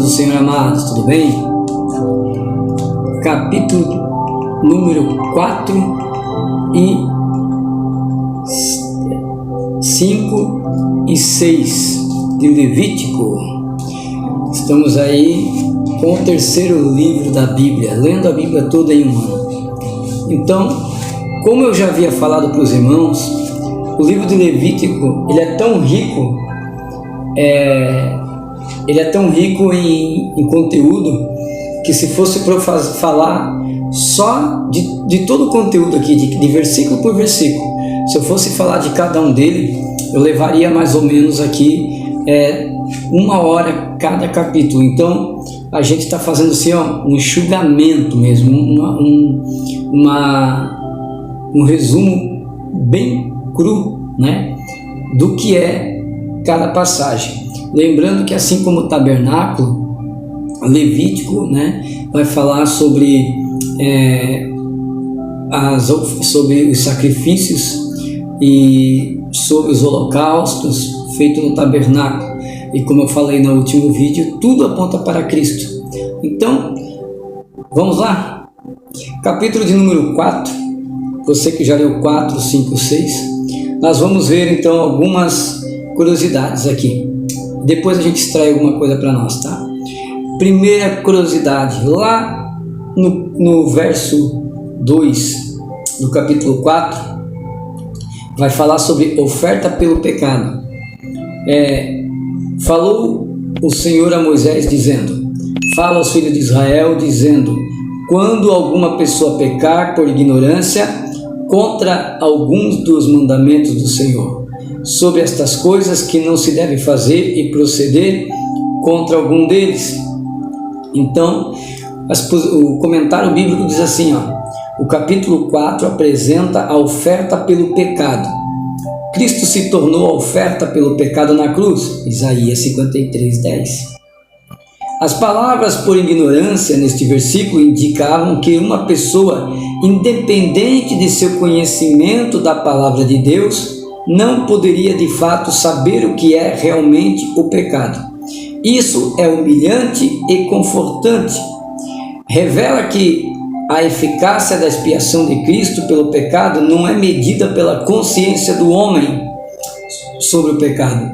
do Senhor, amados, tudo bem? Capítulo número 4 e 5 e 6 de Levítico. Estamos aí com o terceiro livro da Bíblia, lendo a Bíblia toda em um ano. Então, como eu já havia falado para os irmãos, o livro de Levítico, ele é tão rico em conteúdo, que se fosse para eu falar só de todo o conteúdo aqui, de versículo por versículo, se eu fosse falar de cada um dele, eu levaria mais ou menos aqui 1 hora cada capítulo. Então a gente está fazendo assim, um enxugamento mesmo, um resumo bem cru, né, do que é cada passagem. Lembrando que, assim como o tabernáculo, Levítico, né, vai falar sobre os sacrifícios e sobre os holocaustos feitos no tabernáculo. E como eu falei no último vídeo, tudo aponta para Cristo. Então, vamos lá? Capítulo de número 4, você que já leu 4, 5, 6, nós vamos ver então algumas curiosidades aqui. Depois a gente extrai alguma coisa para nós, tá? Primeira curiosidade, lá no verso 2 do capítulo 4, vai falar sobre oferta pelo pecado. Falou o Senhor a Moisés dizendo: fala aos filhos de Israel dizendo, quando alguma pessoa pecar por ignorância contra alguns dos mandamentos do Senhor, sobre estas coisas que não se deve fazer e proceder contra algum deles. Então, o comentário bíblico diz assim, o capítulo 4 apresenta a oferta pelo pecado. Cristo se tornou a oferta pelo pecado na cruz, Isaías 53, 10. As palavras por ignorância neste versículo indicavam que uma pessoa, independente de seu conhecimento da palavra de Deus, não poderia de fato saber o que é realmente o pecado. Isso é humilhante e confortante. Revela que a eficácia da expiação de Cristo pelo pecado não é medida pela consciência do homem sobre o pecado,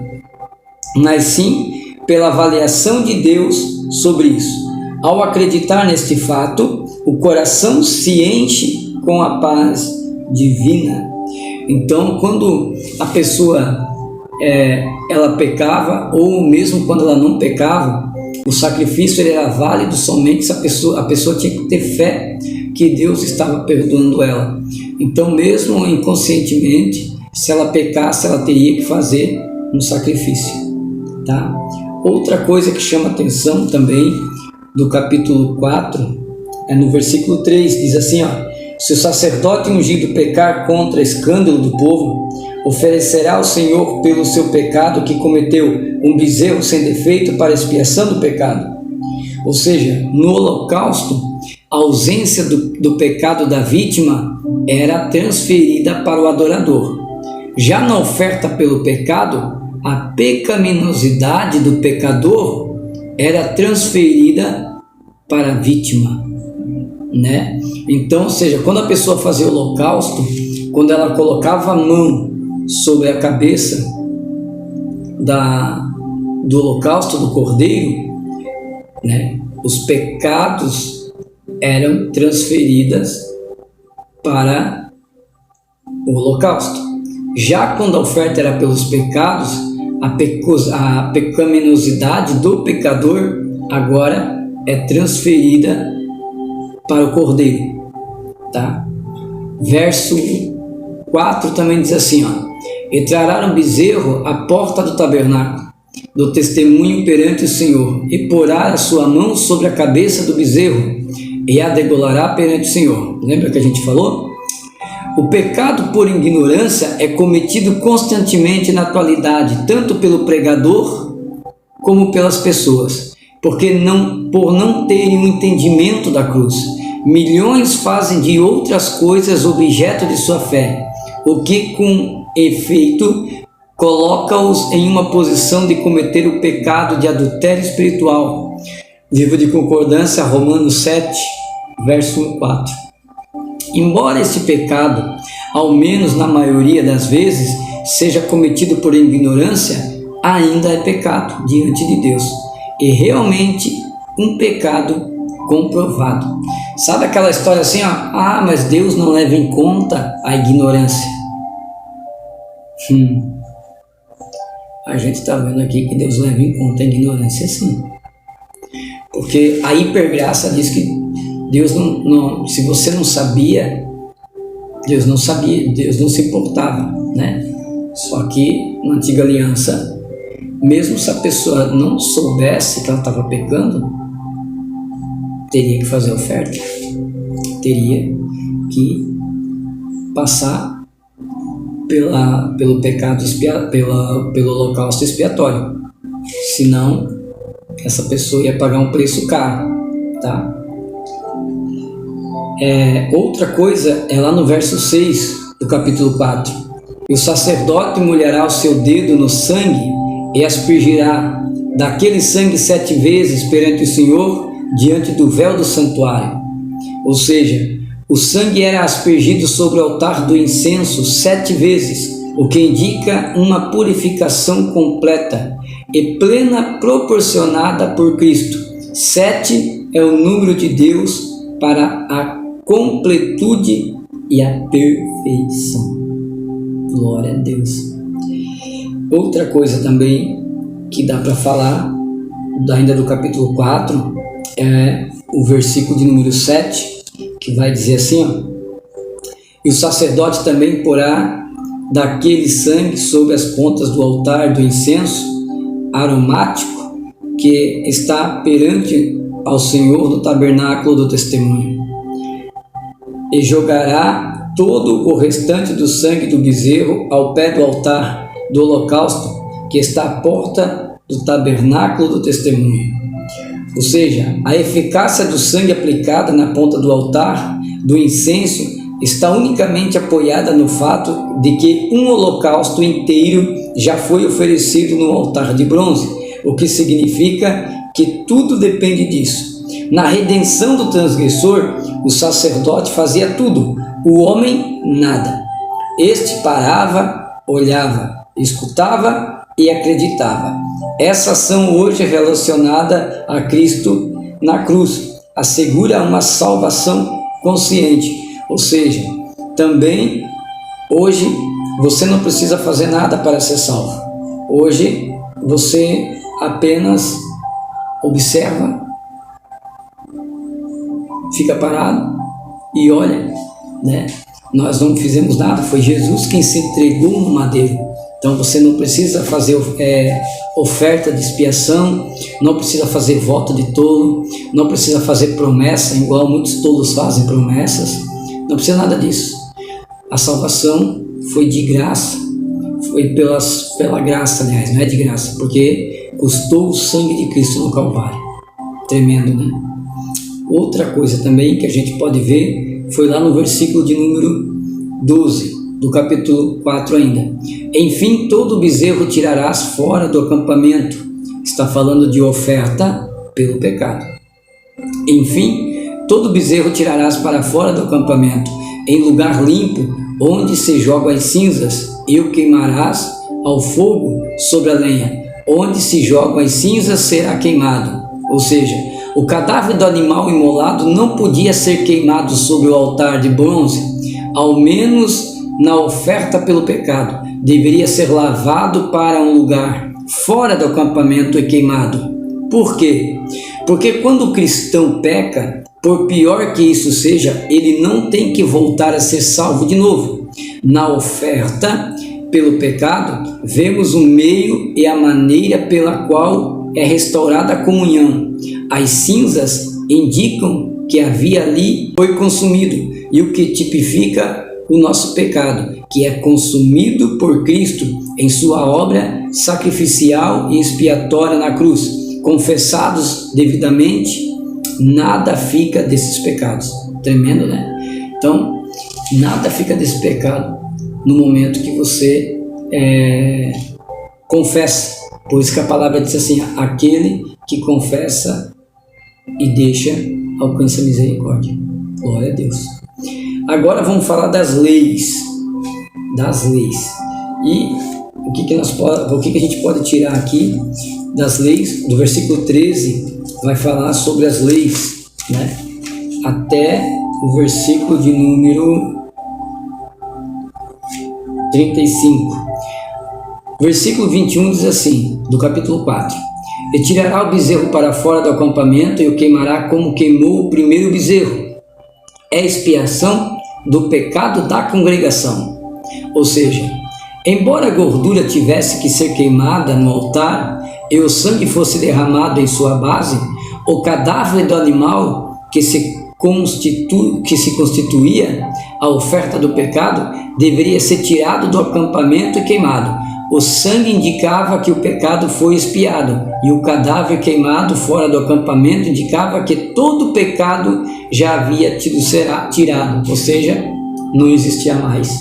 mas sim pela avaliação de Deus sobre isso. Ao acreditar neste fato, o coração se enche com a paz divina. Então, quando a pessoa ela pecava, ou mesmo quando ela não pecava, o sacrifício ele era válido somente se a pessoa tinha que ter fé que Deus estava perdoando ela. Então, mesmo inconscientemente, se ela pecasse, ela teria que fazer um sacrifício, tá? Outra coisa que chama atenção também do capítulo 4 é no versículo 3, diz assim, se o sacerdote ungido pecar contra escândalo do povo, oferecerá ao Senhor pelo seu pecado que cometeu um bezerro sem defeito para expiação do pecado. Ou seja, no holocausto, a ausência do pecado da vítima era transferida para o adorador. Já na oferta pelo pecado, a pecaminosidade do pecador era transferida para a vítima, né? Então, ou seja, quando a pessoa fazia o holocausto, quando ela colocava a mão sobre a cabeça do holocausto do cordeiro, né, os pecados eram transferidos para o holocausto. Já quando a oferta era pelos pecados, a pecaminosidade do pecador agora é transferida para o cordeiro, tá? Verso 4 também diz assim, e trará um bezerro à porta do tabernáculo do testemunho perante o Senhor, e porá a sua mão sobre a cabeça do bezerro, e a degolará perante o Senhor. Lembra que a gente falou? O pecado por ignorância é cometido constantemente na atualidade, tanto pelo pregador como pelas pessoas, por não terem um entendimento da cruz. Milhões fazem de outras coisas objeto de sua fé, o que com efeito coloca-os em uma posição de cometer o pecado de adultério espiritual. Livro de concordância, Romanos 7, verso 1 e 4. Embora este pecado, ao menos na maioria das vezes, seja cometido por ignorância, ainda é pecado diante de Deus. E realmente um pecado comprovado. Sabe aquela história assim, ó? Ah, mas Deus não leva em conta a ignorância. A gente está vendo aqui que Deus leva em conta a ignorância, sim. Porque a hipergraça diz que Deus não, se você não sabia, Deus não se importava, né? Só que na antiga aliança, mesmo se a pessoa não soubesse que ela estava pecando, teria que fazer oferta, teria que passar pelo pecado, pelo holocausto expiatório, senão essa pessoa ia pagar um preço caro, tá? Outra coisa é lá no verso 6 do capítulo 4. E o sacerdote molhará o seu dedo no sangue e aspergirá daquele sangue 7 vezes perante o Senhor diante do véu do santuário. Ou seja, o sangue era aspergido sobre o altar do incenso 7 vezes, o que indica uma purificação completa e plena proporcionada por Cristo. 7 é o número de Deus para a completude e a perfeição. Glória a Deus. Outra coisa também que dá para falar, ainda do capítulo 4, é o versículo de número 7, que vai dizer assim, ó: e o sacerdote também porá daquele sangue sobre as pontas do altar do incenso aromático que está perante ao Senhor no tabernáculo do testemunho, e jogará todo o restante do sangue do bezerro ao pé do altar do holocausto que está à porta do tabernáculo do testemunho. Ou seja, a eficácia do sangue aplicada na ponta do altar do incenso está unicamente apoiada no fato de que um holocausto inteiro já foi oferecido no altar de bronze, o que significa que tudo depende disso. Na redenção do transgressor, o sacerdote fazia tudo, o homem nada. Este parava, olhava, escutava e acreditava. Essa ação hoje relacionada a Cristo na cruz assegura uma salvação consciente. Ou seja, também hoje você não precisa fazer nada para ser salvo. Hoje você apenas observa, fica parado e olha, né? Nós não fizemos nada, foi Jesus quem se entregou no madeiro. Então você não precisa fazer oferta de expiação, não precisa fazer voto de tolo, não precisa fazer promessa, igual muitos tolos fazem promessas, não precisa nada disso. A salvação foi de graça, foi pela graça, aliás, não é de graça, porque custou o sangue de Cristo no Calvário. Tremendo, né? Outra coisa também que a gente pode ver foi lá no versículo de número 12, do capítulo 4 ainda. Enfim, todo bezerro tirarás fora do acampamento. Está falando de oferta pelo pecado. Enfim, todo bezerro tirarás para fora do acampamento, em lugar limpo, onde se jogam as cinzas, e o queimarás ao fogo sobre a lenha. Onde se jogam as cinzas será queimado. Ou seja, o cadáver do animal imolado não podia ser queimado sobre o altar de bronze, ao menos na oferta pelo pecado. Deveria ser lavado para um lugar fora do acampamento e queimado. Por quê? Porque quando o cristão peca, por pior que isso seja, ele não tem que voltar a ser salvo de novo. Na oferta pelo pecado, vemos o meio e a maneira pela qual é restaurada a comunhão. As cinzas indicam que havia ali foi consumido, e o que tipifica o nosso pecado, que é consumido por Cristo em sua obra sacrificial e expiatória na cruz. Confessados devidamente, nada fica desses pecados. Tremendo, né? Então, nada fica desse pecado no momento que você confessa. Por isso que a palavra diz assim: aquele que confessa e alcança a misericórdia. Glória a Deus. Agora vamos falar das leis. E o que a gente pode tirar aqui das leis? Do versículo 13 vai falar sobre as leis, né? Até o versículo de número 35. Versículo 21 diz assim, do capítulo 4: E tirará o bezerro para fora do acampamento e o queimará como queimou o primeiro bezerro. É expiação do pecado da congregação. Ou seja, embora a gordura tivesse que ser queimada no altar e o sangue fosse derramado em sua base, o cadáver do animal que se constituía a oferta do pecado deveria ser tirado do acampamento e queimado. O sangue indicava que o pecado foi expiado, e o cadáver queimado fora do acampamento indicava que todo o pecado já havia sido tirado, ou seja, não existia mais.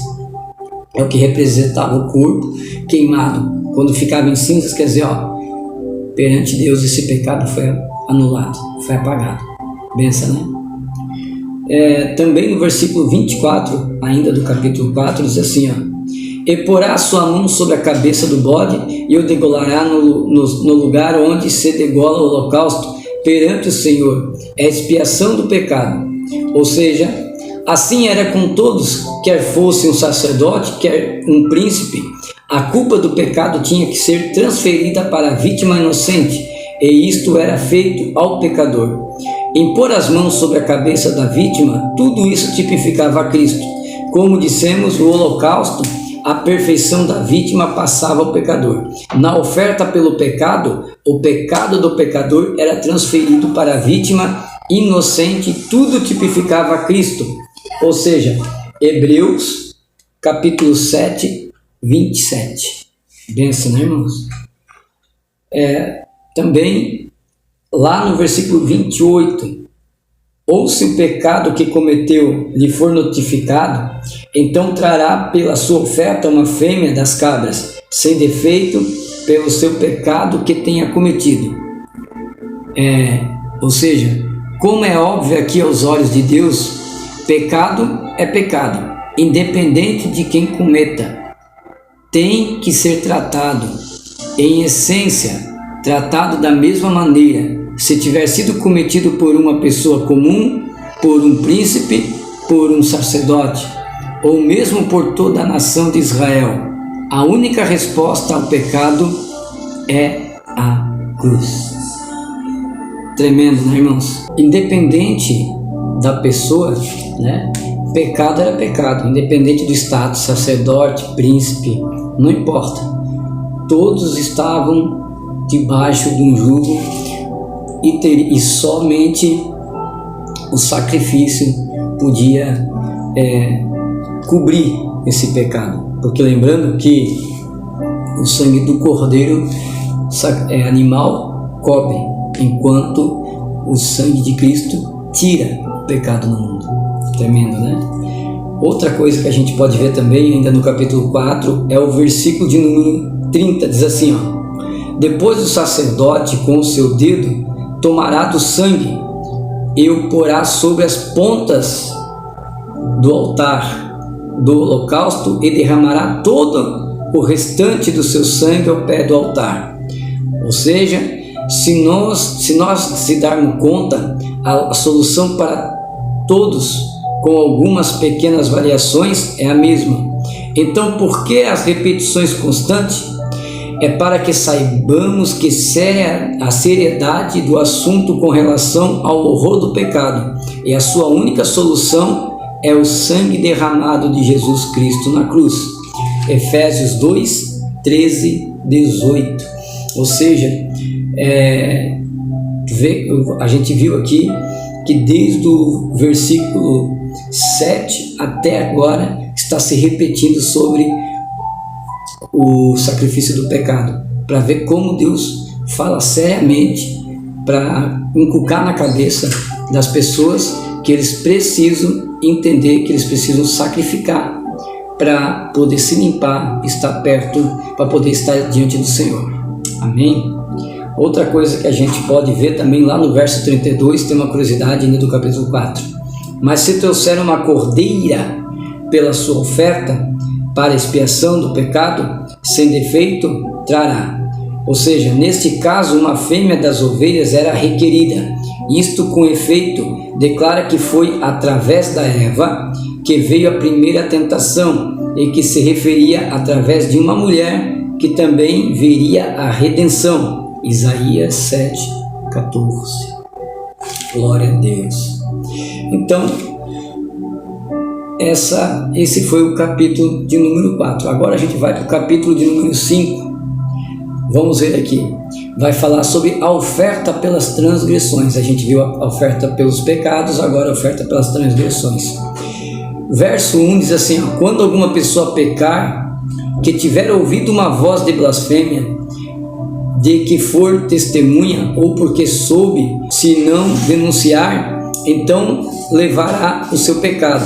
É o que representava o corpo queimado. Quando ficava em cinzas, quer dizer, perante Deus esse pecado foi anulado, foi apagado. Benção, né? Também no versículo 24, ainda do capítulo 4, diz assim, E porá a sua mão sobre a cabeça do bode e o degolará no lugar onde se degola o holocausto perante o Senhor. É a expiação do pecado. Ou seja, assim era com todos, quer fosse um sacerdote, quer um príncipe. A culpa do pecado tinha que ser transferida para a vítima inocente, e isto era feito ao pecador. Impor as mãos sobre a cabeça da vítima, tudo isso tipificava a Cristo. Como dissemos, o holocausto, a perfeição da vítima passava ao pecador. Na oferta pelo pecado, o pecado do pecador era transferido para a vítima inocente, tudo tipificava a Cristo. Ou seja, Hebreus capítulo 7, 27. Benção, né, irmãos? Também, lá no versículo 28, ou se o pecado que cometeu lhe for notificado, então trará pela sua oferta uma fêmea das cabras, sem defeito, pelo seu pecado que tenha cometido. Ou seja, como é óbvio aqui aos olhos de Deus, pecado é pecado, independente de quem cometa. Tem que ser tratado, em essência, tratado da mesma maneira, se tiver sido cometido por uma pessoa comum, por um príncipe, por um sacerdote, ou mesmo por toda a nação de Israel. A única resposta ao pecado é a cruz. Tremendo, né, irmãos? Independente da pessoa, né? Pecado era pecado, independente do status, sacerdote, príncipe, não importa. Todos estavam debaixo de um jugo e somente o sacrifício podia cobrir esse pecado. Porque lembrando que o sangue do cordeiro animal cobre, enquanto o sangue de Cristo tira o pecado no mundo. Tremendo, né? Outra coisa que a gente pode ver também, ainda no capítulo 4, é o versículo de número 30, diz assim, Depois o sacerdote com o seu dedo tomará do sangue e o porá sobre as pontas do altar do holocausto e derramará todo o restante do seu sangue ao pé do altar. Ou seja, se nós darmos conta, a solução para todos, com algumas pequenas variações, é a mesma. Então, por que as repetições constantes? É para que saibamos que a seriedade do assunto com relação ao horror do pecado, e a sua única solução é o sangue derramado de Jesus Cristo na cruz. Efésios 2, 13, 18. Ou seja, a gente viu aqui que desde o versículo 7 até agora está se repetindo sobre o sacrifício do pecado, para ver como Deus fala seriamente, para inculcar na cabeça das pessoas que eles precisam entender, que eles precisam sacrificar para poder se limpar, estar perto, para poder estar diante do Senhor. Amém? Outra coisa que a gente pode ver também lá no verso 32, tem uma curiosidade ainda do capítulo 4. Mas se trouxer uma cordeira pela sua oferta para expiação do pecado, sem defeito, trará. Ou seja, neste caso, uma fêmea das ovelhas era requerida. Isto, com efeito, declara que foi através da Eva que veio a primeira tentação e que se referia através de uma mulher que também veria a redenção. Isaías 7:14. Glória a Deus. Então, esse foi o capítulo de número 4. Agora a gente vai para o capítulo de número 5. Vamos ver aqui. Vai falar sobre a oferta pelas transgressões. A gente viu a oferta pelos pecados, agora a oferta pelas transgressões. Verso 1 diz assim: quando alguma pessoa pecar, que tiver ouvido uma voz de blasfêmia, de que for testemunha, ou porque soube, se não denunciar, então levará o seu pecado.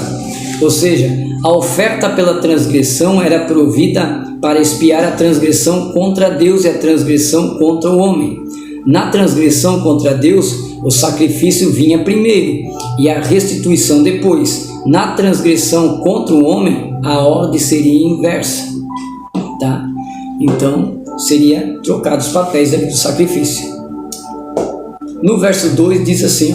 Ou seja, a oferta pela transgressão era provida para expiar a transgressão contra Deus e a transgressão contra o homem. Na transgressão contra Deus, o sacrifício vinha primeiro e a restituição depois. Na transgressão contra o homem, a ordem seria inversa, tá? Então, seria trocado os papéis ali do sacrifício. No verso 2 diz assim,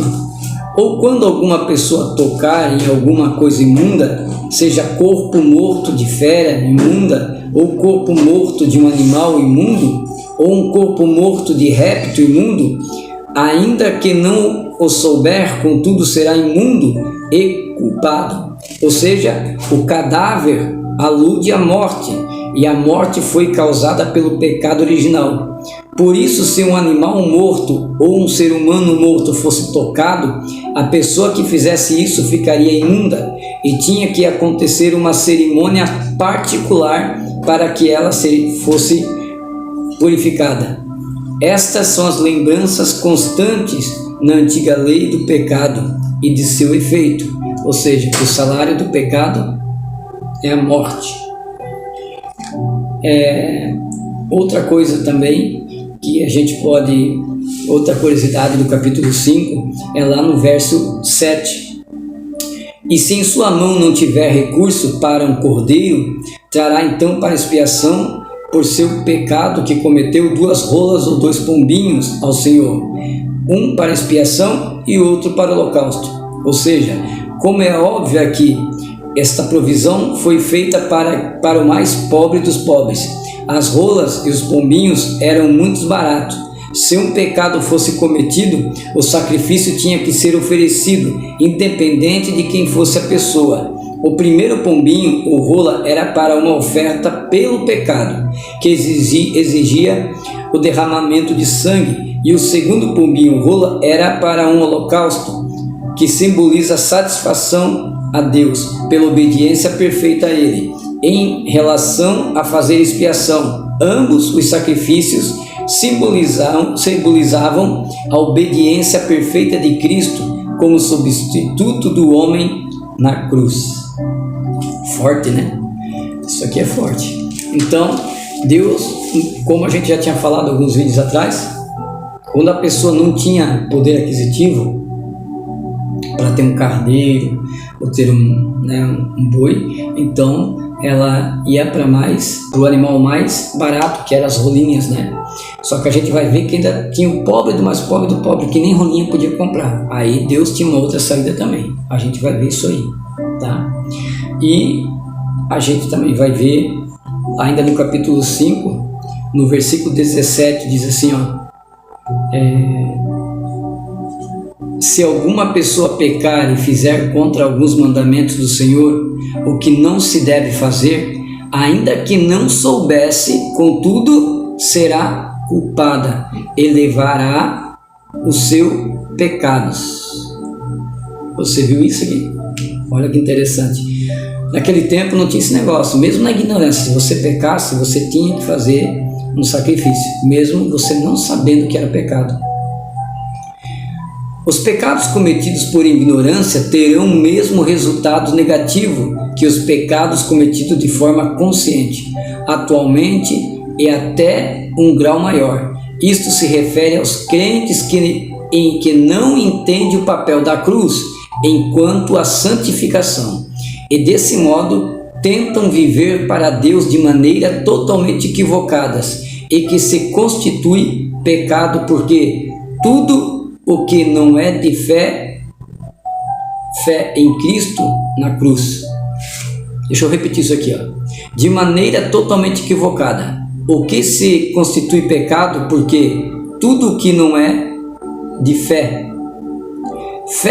ou quando alguma pessoa tocar em alguma coisa imunda, seja corpo morto de fera imunda, ou corpo morto de um animal imundo, ou um corpo morto de réptil imundo, ainda que não o souber, contudo será imundo e culpado. Ou seja, o cadáver alude à morte, e a morte foi causada pelo pecado original. Por isso, se um animal morto ou um ser humano morto fosse tocado, a pessoa que fizesse isso ficaria imunda e tinha que acontecer uma cerimônia particular para que ela fosse purificada. Estas são as lembranças constantes na antiga lei do pecado e de seu efeito, ou seja, o salário do pecado é a morte. Outra coisa também que a gente pode, outra curiosidade do capítulo 5 é lá no verso 7. E se em sua mão não tiver recurso para um cordeiro, trará então para expiação por seu pecado que cometeu 2 rolas ou 2 pombinhos ao Senhor, um para expiação e outro para o holocausto. Ou seja, como é óbvio aqui, esta provisão foi feita para o mais pobre dos pobres. As rolas e os pombinhos eram muito baratos. Se um pecado fosse cometido, o sacrifício tinha que ser oferecido, independente de quem fosse a pessoa. O primeiro pombinho ou rola era para uma oferta pelo pecado, que exigia o derramamento de sangue, e o segundo pombinho ou rola era para um holocausto, que simboliza a satisfação a Deus pela obediência perfeita a Ele, em relação a fazer expiação. Ambos os sacrifícios simbolizavam a obediência perfeita de Cristo como substituto do homem na cruz. Forte, né? Isso aqui é forte. Então, Deus, como a gente já tinha falado alguns vídeos atrás, quando a pessoa não tinha poder aquisitivo para ter um carneiro ou ter um boi, então ela ia para o animal mais barato, que eram as rolinhas, né? Só que a gente vai ver que ainda tinha o pobre do mais pobre do pobre, que nem rolinha podia comprar. Aí Deus tinha uma outra saída também. A gente vai ver isso aí, tá? E a gente também vai ver, ainda no capítulo 5, no versículo 17, diz assim, se alguma pessoa pecar e fizer contra alguns mandamentos do Senhor, o que não se deve fazer, ainda que não soubesse, contudo, será culpada e levará o seu pecados. Você viu isso aqui? Olha que interessante. Naquele tempo não tinha esse negócio, mesmo na ignorância. Se você pecasse, você tinha que fazer um sacrifício, mesmo você não sabendo que era pecado. Os pecados cometidos por ignorância terão o mesmo resultado negativo que os pecados cometidos de forma consciente, atualmente e até um grau maior. Isto se refere aos crentes que não entendem o papel da cruz enquanto a santificação, e desse modo tentam viver para Deus de maneira totalmente equivocadas e que se constitui pecado, porque tudo o que não é de fé em Cristo na cruz. Deixa eu repetir isso aqui, de maneira totalmente equivocada. O que se constitui pecado, porque tudo o que não é de fé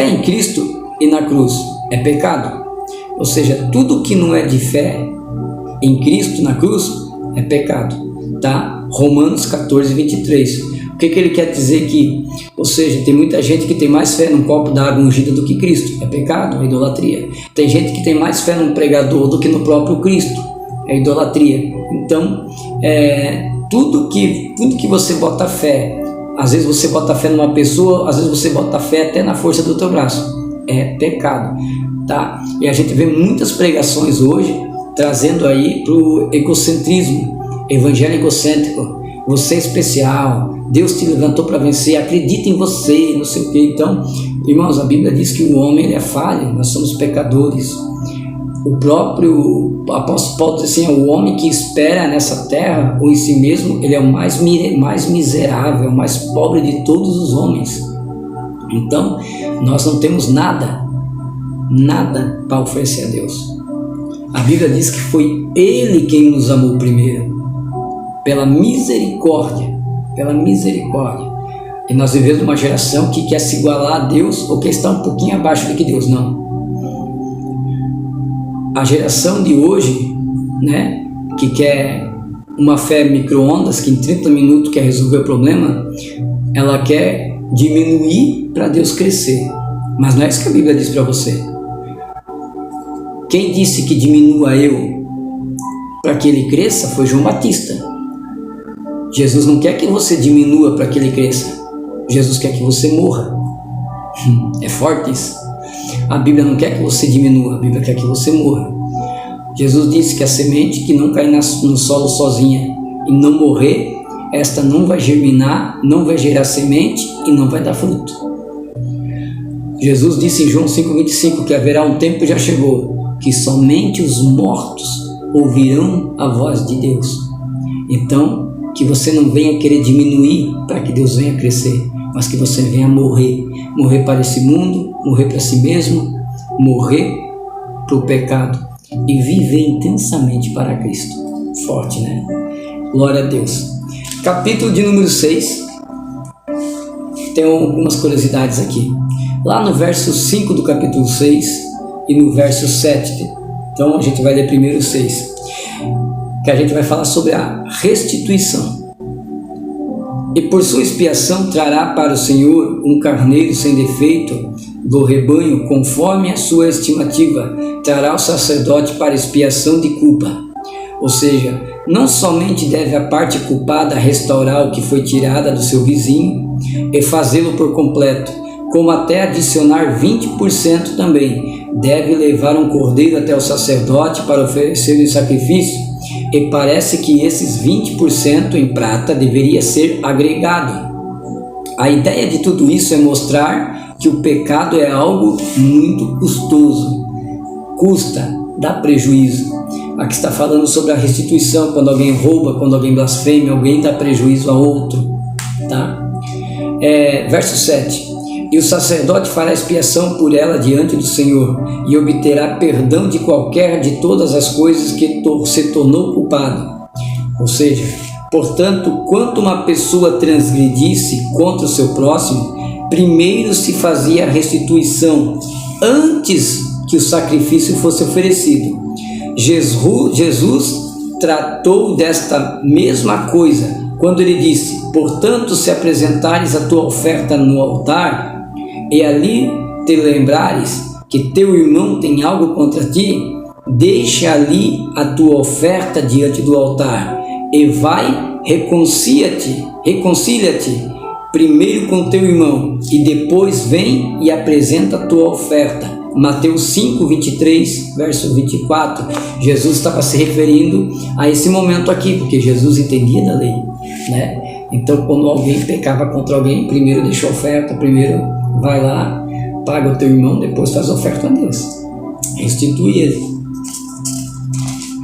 em Cristo e na cruz é pecado. Ou seja, tudo que não é de fé em Cristo na cruz é pecado, tá? Romanos 14, 23. O que ele quer dizer aqui? Ou seja, tem muita gente que tem mais fé num copo d'água ungida do que Cristo, é pecado, é idolatria. Tem gente que tem mais fé num pregador do que no próprio Cristo, é idolatria. Então, tudo que você bota fé, às vezes você bota fé numa pessoa, às vezes você bota fé até na força do teu braço, é pecado, tá? E a gente vê muitas pregações hoje trazendo aí para o egocentrismo, evangelho egocêntrico. Você é especial, Deus te levantou para vencer, acredita em você, não sei o que. Então, irmãos, a Bíblia diz que o homem ele é falho, nós somos pecadores. O próprio apóstolo Paulo diz assim: o homem que espera nessa terra ou em si mesmo, ele é o mais miserável, o mais pobre de todos os homens. Então, nós não temos nada para oferecer a Deus. A Bíblia diz que foi Ele quem nos amou primeiro, pela misericórdia. E nós vivemos uma geração que quer se igualar a Deus ou quer estar um pouquinho abaixo do que Deus. Não. A geração de hoje, né, que quer uma fé micro-ondas, que em 30 minutos quer resolver o problema, ela quer diminuir para Deus crescer. Mas não é isso que a Bíblia diz para você. Quem disse que diminua eu para que ele cresça foi João Batista. Jesus não quer que você diminua para que ele cresça. Jesus quer que você morra. É forte isso. A Bíblia não quer que você diminua, a Bíblia quer que você morra. Jesus disse que a semente que não cair no solo sozinha e não morrer, esta não vai germinar, não vai gerar semente e não vai dar fruto. Jesus disse em João 5,25 que haverá um tempo, já chegou, que somente os mortos ouvirão a voz de Deus. Então, que você não venha querer diminuir para que Deus venha crescer, mas que você venha morrer para esse mundo, morrer para si mesmo, morrer para o pecado e viver intensamente para Cristo. Forte, né? Glória a Deus. Capítulo de número 6, tem algumas curiosidades aqui. Lá no verso 5 do capítulo 6 e no verso 7, então a gente vai ler primeiro o 6, que a gente vai falar sobre a restituição. E por sua expiação trará para o Senhor um carneiro sem defeito do rebanho, conforme a sua estimativa, trará o sacerdote para expiação de culpa. Ou seja, não somente deve a parte culpada restaurar o que foi tirada do seu vizinho e fazê-lo por completo, como até adicionar 20% também. Deve levar um cordeiro até o sacerdote para oferecer o sacrifício, e parece que esses 20% em prata deveria ser agregado. A ideia de tudo isso é mostrar que o pecado é algo muito custoso, custa, dá prejuízo. Aqui está falando sobre a restituição, quando alguém rouba, quando alguém blasfema, alguém dá prejuízo a outro, tá? Verso 7. E o sacerdote fará expiação por ela diante do Senhor, e obterá perdão de todas as coisas que se tornou culpado. Ou seja, portanto, quando uma pessoa transgredisse contra o seu próximo, primeiro se fazia a restituição, antes que o sacrifício fosse oferecido. Jesus tratou desta mesma coisa, quando ele disse: portanto, se apresentares a tua oferta no altar, e ali te lembrares que teu irmão tem algo contra ti, deixa ali a tua oferta diante do altar, e vai, reconcilia-te primeiro com teu irmão, e depois vem e apresenta a tua oferta. Mateus 5, 23, verso 24. Jesus estava se referindo a esse momento aqui, porque Jesus entendia da lei, né? Então, quando alguém pecava contra alguém, primeiro deixa a oferta, primeiro vai lá, paga o teu irmão, depois faz a oferta a Deus. Restitui ele.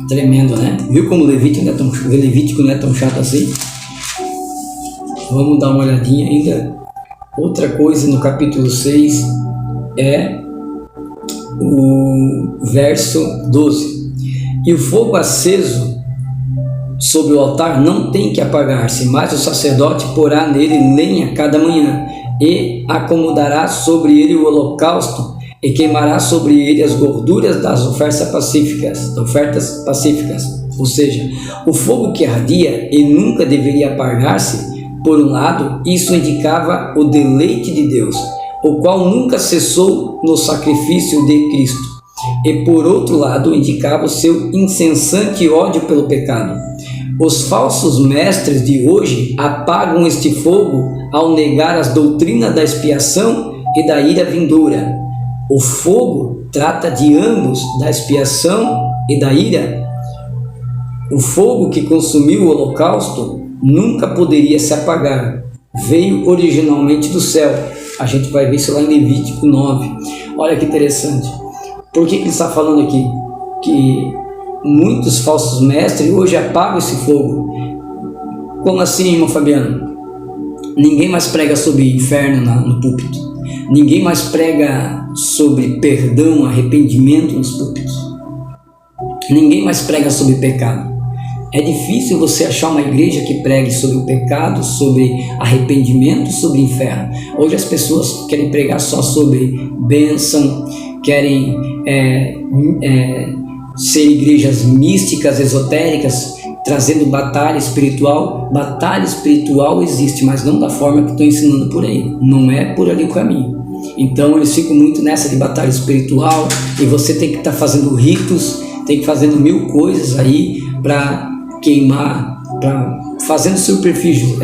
Tremendo, né? Viu como o Levítico não é tão chato assim? Vamos dar uma olhadinha ainda. Outra coisa no capítulo 6 é o verso 12. E o fogo aceso sobre o altar não tem que apagar-se, mas o sacerdote porá nele lenha cada manhã, e acomodará sobre ele o holocausto, e queimará sobre ele as gorduras das ofertas pacíficas. Ou seja, o fogo que ardia e nunca deveria apagar-se. Por um lado, isso indicava o deleite de Deus, o qual nunca cessou no sacrifício de Cristo. E por outro lado, indicava o seu incessante ódio pelo pecado. Os falsos mestres de hoje apagam este fogo ao negar as doutrinas da expiação e da ira vindoura. O fogo trata de ambos, da expiação e da ira. O fogo que consumiu o holocausto nunca poderia se apagar. Veio originalmente do céu. A gente vai ver isso lá em Levítico 9. Olha que interessante. Por que ele está falando aqui? Que muitos falsos mestres hoje apagam esse fogo. Como assim, irmão Fabiano? Ninguém mais prega sobre inferno no púlpito. Ninguém mais prega sobre perdão, arrependimento nos púlpitos. Ninguém mais prega sobre pecado. É difícil você achar uma igreja que pregue sobre o pecado, sobre arrependimento, sobre inferno. Hoje as pessoas querem pregar só sobre bênção, querem ser igrejas místicas, esotéricas, trazendo batalha espiritual. Batalha espiritual existe, mas não da forma que estou ensinando por aí. Não é por ali o caminho. Então eles ficam muito nessa de batalha espiritual, e você tem que estar fazendo ritos, tem que fazendo 1000 coisas aí para queimar, fazendo superfície,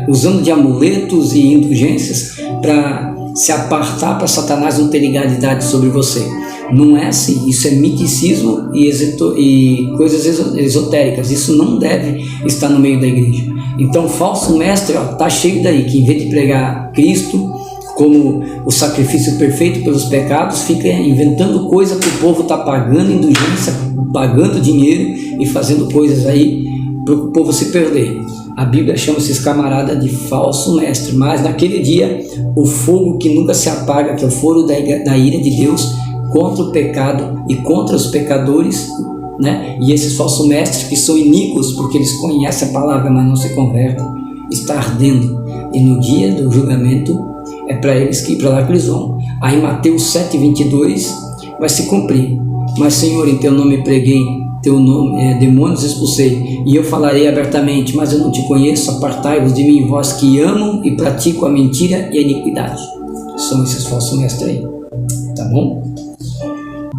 usando de amuletos e indulgências para se apartar, para Satanás não ter legalidade sobre você. Não é assim. Isso é miticismo e coisas esotéricas. Isso não deve estar no meio da igreja. Então, falso mestre está cheio daí, que em vez de pregar Cristo como o sacrifício perfeito pelos pecados, fica inventando coisa que o povo está pagando indulgência, pagando dinheiro e fazendo coisas aí para o povo se perder. A Bíblia chama esses camaradas de falso mestre, mas naquele dia o fogo que nunca se apaga, que é o fogo da ira de Deus contra o pecado e contra os pecadores, né? E esses falsos mestres que são iníquos porque eles conhecem a palavra, mas não se convertem, está ardendo, e no dia do julgamento é para eles que para lá que eles vão. Aí Mateus 7:22 vai se cumprir. Mas Senhor, em teu nome preguei, teu nome demônios expulsei, e eu falarei abertamente, mas eu não te conheço, apartai-vos de mim, vós que amam e praticam a mentira e a iniquidade. São esses falsos mestres aí, tá bom?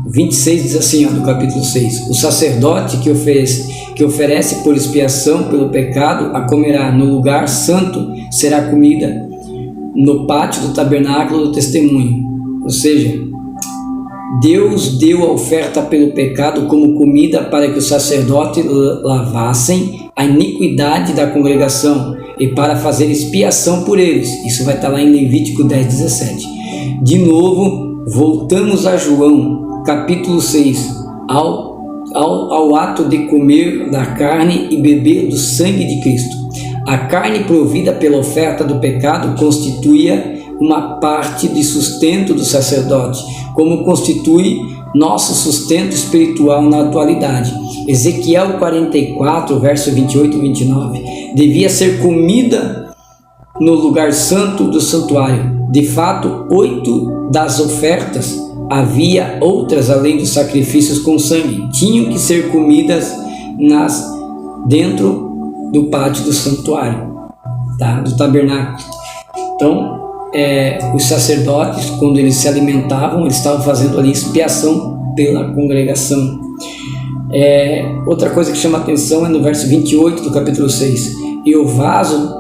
26 diz assim, do capítulo 6: o sacerdote que oferece por expiação pelo pecado a comerá no lugar santo, será comida no pátio do tabernáculo do testemunho. Ou seja, Deus deu a oferta pelo pecado como comida para que os sacerdotes lavassem a iniquidade da congregação e para fazer expiação por eles. Isso vai estar lá em Levítico 10:17. De novo, voltamos a João, capítulo 6, ao ato de comer da carne e beber do sangue de Cristo. A carne provida pela oferta do pecado constituía uma parte de sustento do sacerdote, como constitui nosso sustento espiritual na atualidade. Ezequiel 44, verso 28 e 29, devia ser comida no lugar santo do santuário. De fato, 8 das ofertas, havia outras além dos sacrifícios com sangue, tinham que ser comidas dentro do pátio do santuário, tá? Do tabernáculo. Então, os sacerdotes, quando eles se alimentavam, eles estavam fazendo ali expiação pela congregação. Outra coisa que chama atenção é no verso 28 do capítulo 6: e o vaso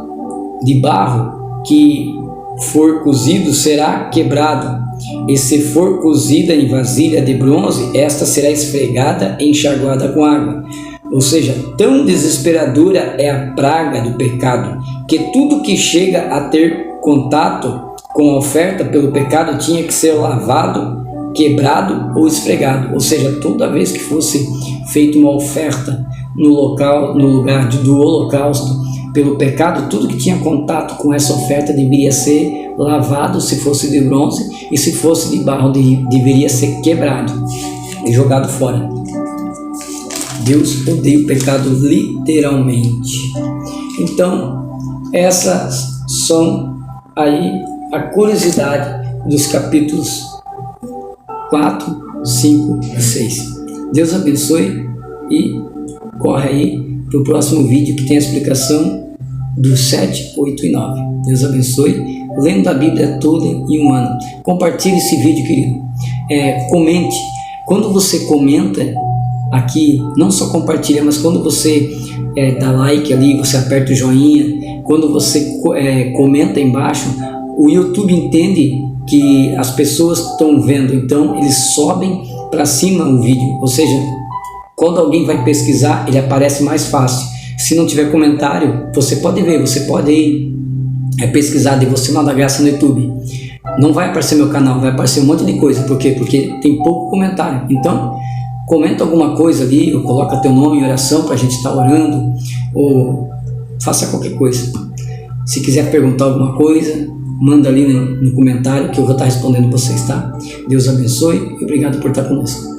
de barro que for cozido será quebrado, e se for cozida em vasilha de bronze, esta será esfregada e enxaguada com água. Ou seja, tão desesperadora é a praga do pecado, que tudo que chega a ter contato com a oferta pelo pecado tinha que ser lavado, quebrado ou esfregado. Ou seja, toda vez que fosse feita uma oferta no lugar do holocausto pelo pecado, tudo que tinha contato com essa oferta deveria ser lavado, se fosse de bronze, e se fosse de barro deveria ser quebrado e jogado fora. Deus odeia o pecado literalmente. Então, essas são aí a curiosidade dos capítulos 4, 5 e 6. Deus abençoe e corre aí para o próximo vídeo que tem a explicação dos 7, 8 e 9. Deus abençoe. Lendo a Bíblia toda em um ano. Compartilhe esse vídeo, querido. Comente. Quando você comenta aqui, não só compartilha, mas quando você dá like ali, você aperta o joinha, quando você comenta embaixo, o YouTube entende que as pessoas estão vendo, então eles sobem para cima o vídeo, ou seja, quando alguém vai pesquisar, ele aparece mais fácil. Se não tiver comentário, você pode ver, você pode pesquisar Devocional da Graça no YouTube. Não vai aparecer meu canal, vai aparecer um monte de coisa. Por quê? Porque tem pouco comentário. Então, comenta alguma coisa ali, ou coloca teu nome em oração para a gente estar orando, ou faça qualquer coisa. Se quiser perguntar alguma coisa, manda ali no comentário que eu vou estar respondendo vocês, tá? Deus abençoe e obrigado por estar conosco.